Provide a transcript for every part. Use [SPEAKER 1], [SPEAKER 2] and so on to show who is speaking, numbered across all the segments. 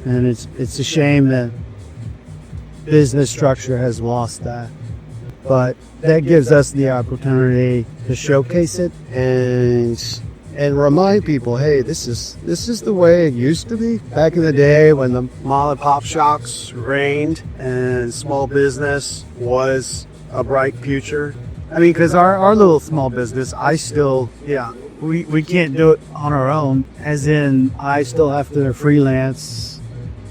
[SPEAKER 1] And it's a shame that business structure has lost that. But that gives us the opportunity to showcase it and remind people, hey, this is the way it used to be back in the day when the mom and pop shops reigned and small business was a bright future. I mean, because our little small business, we can't do it on our own. As in, I still have to freelance,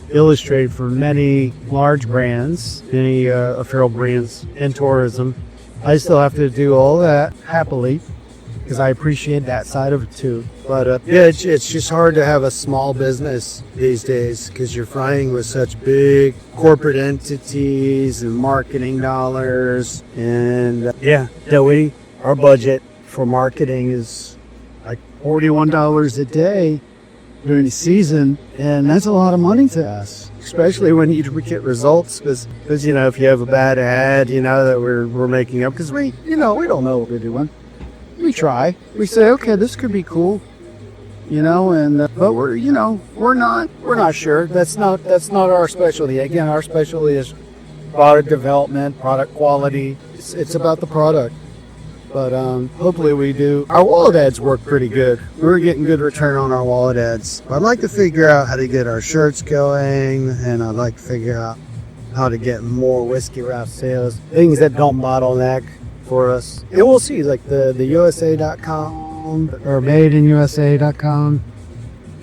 [SPEAKER 1] illustrate for many large brands, many apparel brands in tourism. I still have to do all that happily because I appreciate that side of it too. But it's just hard to have a small business these days because you're fighting with such big corporate entities and marketing dollars. And our budget for marketing is like $41 a day during the season, and that's a lot of money to us, especially when you get results, because if you have a bad ad, that we're making up, because we don't know what we're doing. We try. We say, okay, this could be cool, but we're not sure. That's not our specialty. Again, our specialty is product development, product quality. It's about the product. But hopefully we do. Our wallet ads work pretty good. We're getting good return on our wallet ads. I'd like to figure out how to get our shirts going, and I'd like to figure out how to get more whiskey wrap sales, things that don't bottleneck for us. And we'll see, like the USA.com or madeinusa.com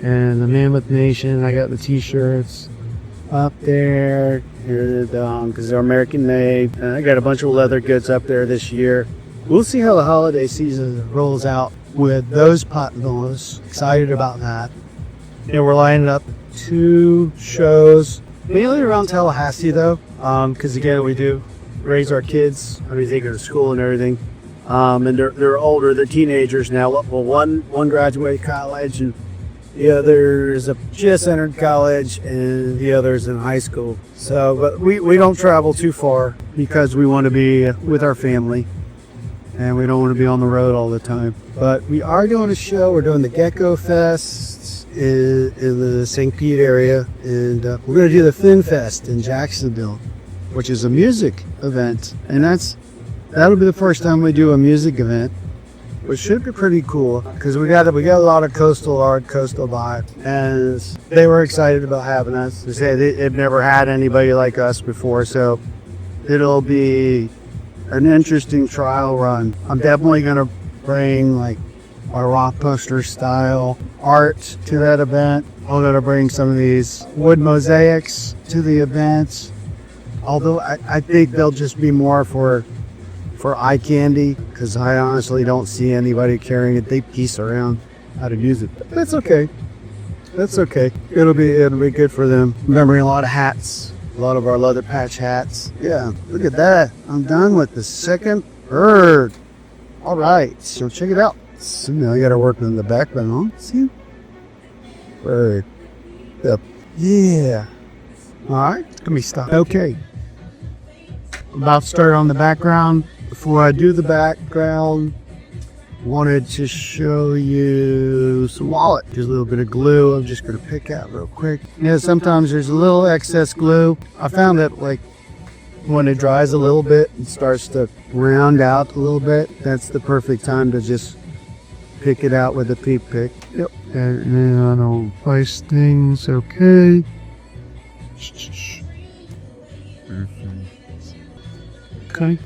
[SPEAKER 1] and the Mammoth Nation. I got the t-shirts up there because they're American made. And I got a bunch of leather goods up there this year. We'll see how the holiday season rolls out with those potholes. Excited about that. And we're lining up 2 shows, mainly around Tallahassee though, because again, we do raise our kids. They go to school and everything. And they're older, they're teenagers now. Well, one graduated college, and the other is just entered college, and the other is in high school. So, but we don't travel too far because we want to be with our family. And we don't want to be on the road all the time. But we are doing a show. We're doing the Gecko Fest in the St. Pete area. And we're going to do the Fin Fest in Jacksonville, which is a music event. And that'll be the first time we do a music event, which should be pretty cool because we got a lot of coastal vibe. And they were excited about having us. They say they've never had anybody like us before. So it'll be an interesting trial run. I'm definitely going to bring like our rock poster style art to that event. I'm going to bring some of these wood mosaics to the event. Although I think they'll just be more for eye candy because I honestly don't see anybody carrying a big piece around how to use it. But that's okay. It'll be good for them. I'm going to bring a lot of hats. A lot of our leather patch hats. Yeah, look at that. I'm done with the second bird. All right, so check it out. So now I got to work in the background. See? Bird. Yep. Yeah. All right, let me stop. Okay. I'm about to start on the background. Before I do the background, wanted to show you some wallet. Just a little bit of glue I'm just going to pick out real quick. Sometimes there's a little excess glue. I found that like when it dries a little bit and starts to round out a little bit, that's the perfect time to just pick it out with a peep pick. Yep. And then I'll place things okay. Okay.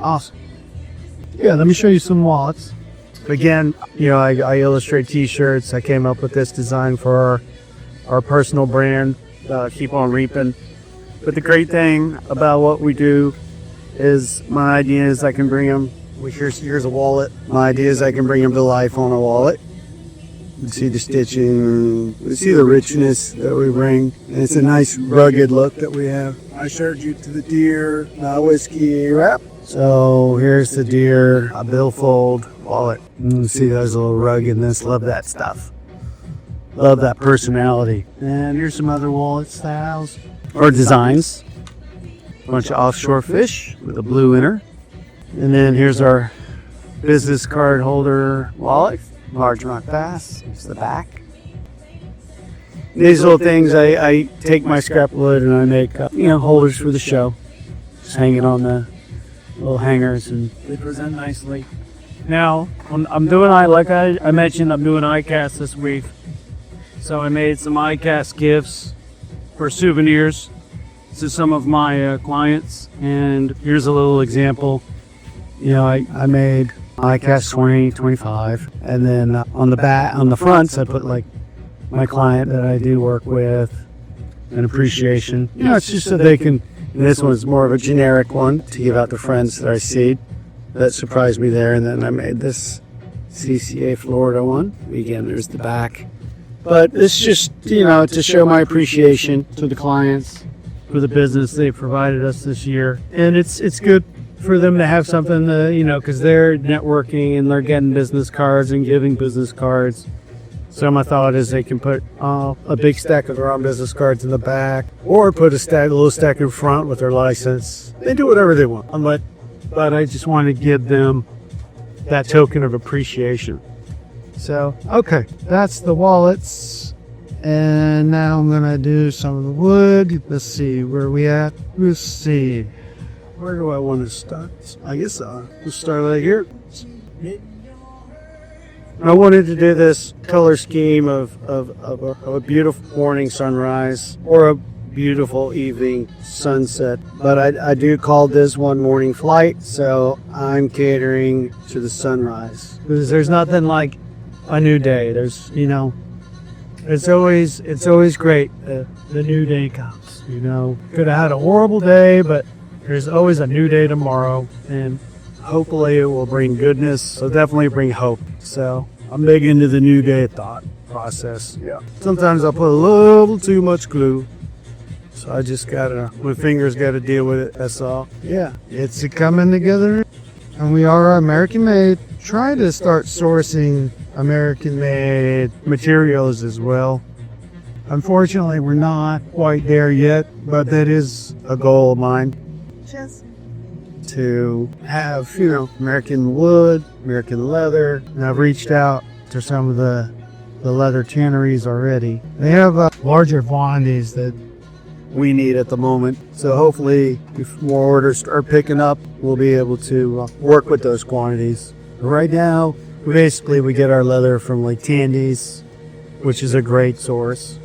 [SPEAKER 1] Awesome. Yeah, let me show you some wallets. Again, I illustrate t-shirts. I came up with this design for our personal brand, Keep On Reaping. But the great thing about what we do is my idea is I can bring them, here's a wallet. My idea is I can bring them to life on a wallet. You see the stitching, you see the richness that we bring. And it's a nice rugged look that we have. I showed you to the deer, whiskey wrap. So here's the deer, a billfold wallet. You see there's a little ruggedness. Love that stuff. Love that personality. And here's some other wallet styles or designs. A bunch of offshore fish with a blue inner. And then here's our business card holder wallet. Largemouth bass. Here's the back. these little things, I take my scrap wood and I make holders for the show. Just hang it on the little hangers and they present nicely. Now, I'm doing, like I mentioned, I'm doing iCast this week. So I made some iCast gifts for souvenirs to some of my clients. And here's a little example. I made iCast 20, 25. And then on the fronts, I put like my client that I do work with, an appreciation. It's just so they can, this one's more of a generic one to give out to friends that I see. That surprised me there. And then I made this CCA Florida one. Again, there's the back. But it's just, to show my appreciation to the clients for the business they provided us this year. And it's good for them to have something to, because they're networking and they're getting business cards and giving business cards. So my thought is they can put a big stack of their own business cards in the back or put a little stack in front with their license. They do whatever they want. But I just want to give them that token of appreciation. So, okay, that's the wallets. And now I'm going to do some of the wood. Let's see, where are we at? Let's see. Where do I want to start? I guess we'll start right here. I wanted to do this color scheme of a beautiful morning sunrise or a beautiful evening sunset. But I do call this one morning flight, so I'm catering to the sunrise. Because there's nothing like a new day. There's, it's always great. The new day comes, Could have had a horrible day, but there's always a new day tomorrow. And hopefully it will bring goodness. It'll definitely bring hope. So I'm big into the new day thought process. Yeah. Sometimes I put a little too much glue. So I just my fingers gotta deal with it. That's all. Yeah. It's coming together. And we are American made. Try to start sourcing American made materials as well. Unfortunately, we're not quite there yet, but that is a goal of mine. To have, American wood, American leather. And I've reached out to some of the leather tanneries already. They have larger quantities that we need at the moment. So hopefully, if more orders start picking up, we'll be able to work with those quantities. Right now, we get our leather from like Tandy's, which is a great source.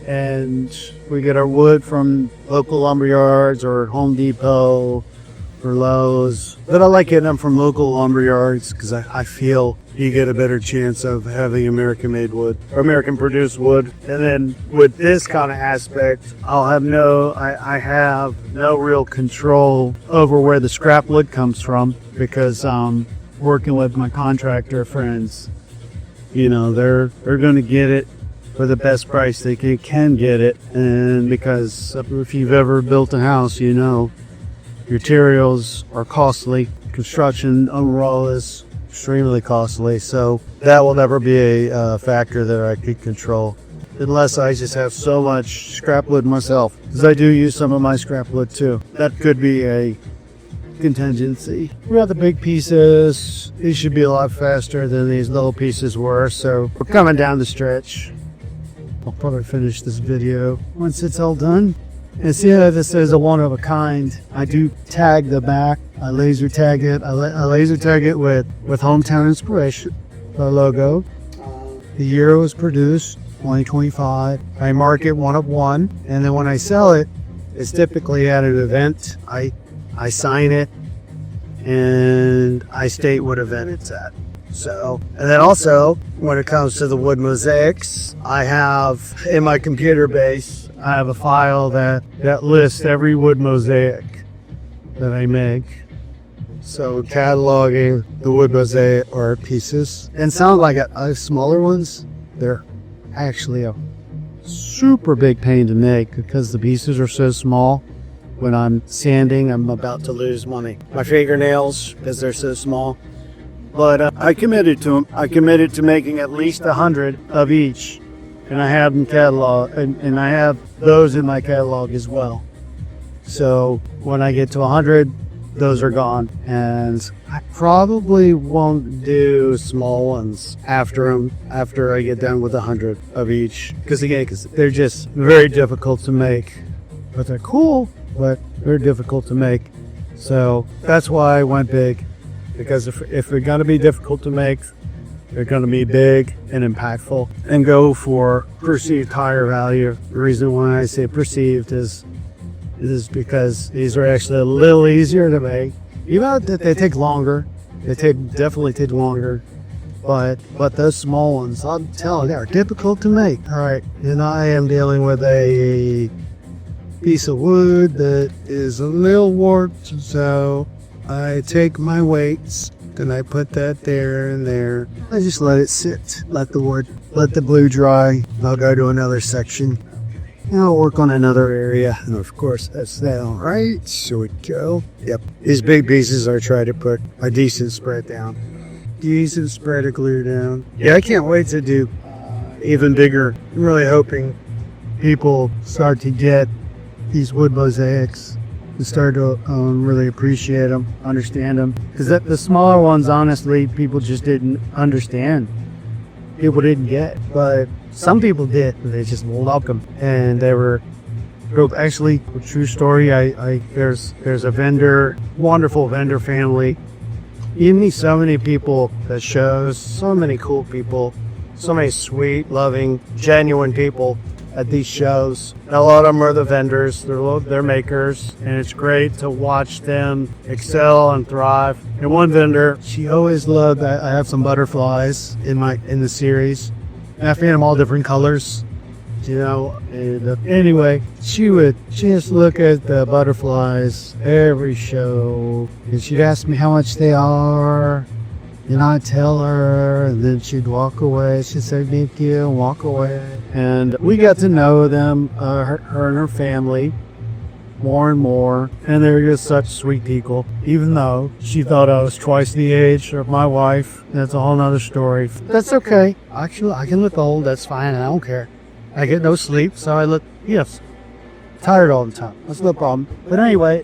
[SPEAKER 1] And we get our wood from local lumber yards or Home Depot or Lowe's. But I like getting them from local lumber yards because I feel you get a better chance of having American made wood or American produced wood. And then with this kind of aspect, I have no real control over where the scrap wood comes from because working with my contractor friends, they're going to get it for the best price they can get it. And because if you've ever built a house, materials are costly. Construction overall is extremely costly. So that will never be a factor that I could control unless I just have so much scrap wood myself, because I do use some of my scrap wood too. That could be a contingency. We got the big pieces. These should be a lot faster than these little pieces were. So we're coming down the stretch. I'll probably finish this video once it's all done. And see how this is a one of a kind. I do tag the back. I laser tag it. I laser tag it with Hometown Inspiration, the logo. The year it was produced, 2025. I mark it one of one. And then when I sell it, it's typically at an event. I sign it and I state what event it's at. So, and then also when it comes to the wood mosaics, I have in my computer base, I have a file that lists every wood mosaic that I make. So cataloging the wood mosaic art pieces. And some like smaller ones, they're actually a super big pain to make because the pieces are so small. When I'm sanding, I'm about to lose my fingernails because they're so small. But I committed to them. I committed to making at least 100 of each. And I have them catalog, and I have those in my catalog as well. So when I get to 100, those are gone. And I probably won't do small ones after I get done with 100 of each. Because they're just very difficult to make. But they're cool, but they're difficult to make. So that's why I went big. Because if they're going to be difficult to make, they're going to be big and impactful, and go for perceived higher value. The reason why I say perceived is because these are actually a little easier to make. Even though they take longer, definitely take longer. But those small ones, I'm telling you, are difficult to make. All right, and I am dealing with a piece of wood that is a little warped, so I take my weights and I put that there and there. I just let it sit, let the glue dry. I'll go to another section. And I'll work on another area. And of course, that's that. All right, so we go. Yep. These big pieces, I try to put a decent spread down. Decent spread of glue down. Yeah, I can't wait to do even bigger. I'm really hoping people start to get these wood mosaics and start to really appreciate them, understand them. Because the smaller ones, honestly, people just didn't understand. People didn't get. But some people did. They just loved them. And they were, actually, a true story, there's a vendor, wonderful vendor family. You meet so many people at shows, so many cool people, so many sweet, loving, genuine people at these shows. A lot of them are the vendors, they're makers, and it's great to watch them excel and thrive. And one vendor, she always loved, I have some butterflies in the series, and I paint them all different colors, and anyway, she just look at the butterflies every show, and she'd ask me how much they are. And I'd tell her, and then she'd walk away. She'd say, thank you, and walk away. And we got to know them, her and her family, more and more. And they were just such sweet people. Even though she thought I was twice the age of my wife. That's a whole nother story. That's okay. Actually, I can look old. That's fine. I don't care. I get no sleep, so I look, yes, tired all the time. That's no problem. But anyway,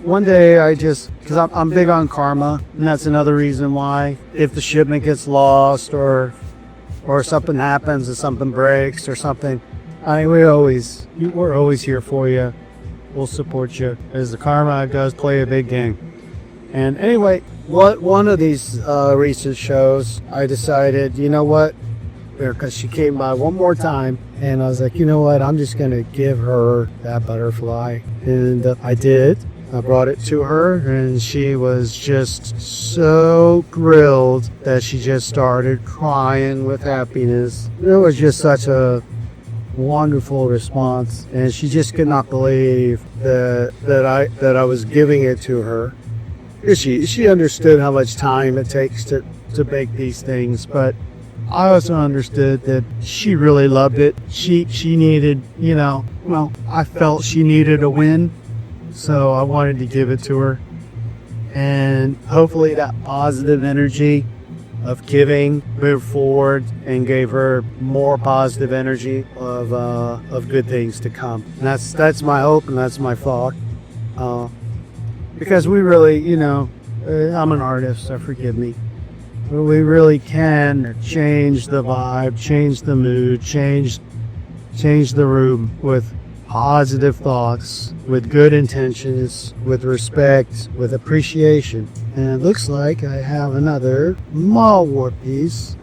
[SPEAKER 1] one day because I'm big on karma, and that's another reason why if the shipment gets lost or something happens or something breaks or something, we're always here for you. We'll support you. As the karma does play a big game. And anyway, one of these recent shows, I decided, you know what? Because she came by one more time, and I was like, you know what? I'm just going to give her that butterfly. And I did. I brought it to her, and she was just so thrilled that she just started crying with happiness. It was just such a wonderful response, and she just could not believe that I was giving it to her. She understood how much time it takes to bake these things, but I also understood that she really loved it. She needed, I felt she needed a win. So I wanted to give it to her, and hopefully that positive energy of giving moved forward and gave her more positive energy of good things to come. And that's my hope, and that's my thought. Because we really, I'm an artist, so forgive me. But we really can change the vibe, change the mood, change the room with positive thoughts, with good intentions, with respect, with appreciation. And it looks like I have another small warp piece.